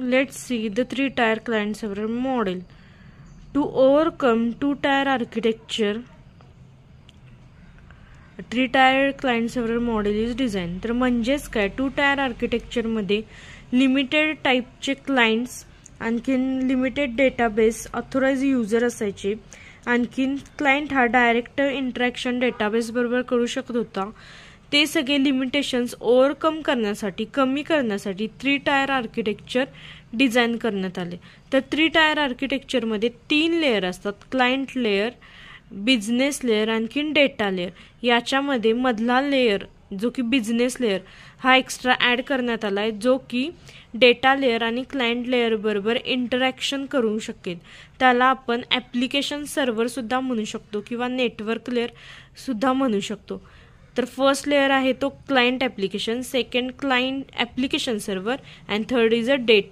Let's see the three-tier client-server model. To overcome two-tier architecture, a three-tier client-server model is designed. तर म्हणजेच काय, to tier architecture मध्ये limited टाइपचे clients, आणखीन limited database, authorise user असायचे. आणखीन client हा डायरेक्ट इंटरॅक्शन डेटाबेस बरोबर करू शकत होता. ते सगळे लिमिटेशन्स ओव्हरकम करण्यासाठी, कमी करण्यासाठी थ्री टायर आर्किटेक्चर डिझाईन करण्यात आले. तर थ्री टायर आर्किटेक्चरमध्ये 3 लेयर असतात, क्लायंट लेयर, बिझनेस लेयर, आणखीन डेटा लेयर. याच्यामध्ये मधला लेयर जो की बिझनेस लेयर हा एक्स्ट्रा ॲड करण्यात आला आहे, जो की डेटा लेयर आणि क्लायंट लेयर बरोबर इंटरॅक्शन करू शकेल. त्याला आपण ॲप्लिकेशन सर्व्हर सुद्धा म्हणू शकतो किंवा नेटवर्क लेयर सुद्धा म्हणू शकतो. तर फर्स्ट लेयर आहे तो client application, second client application server, and third is a data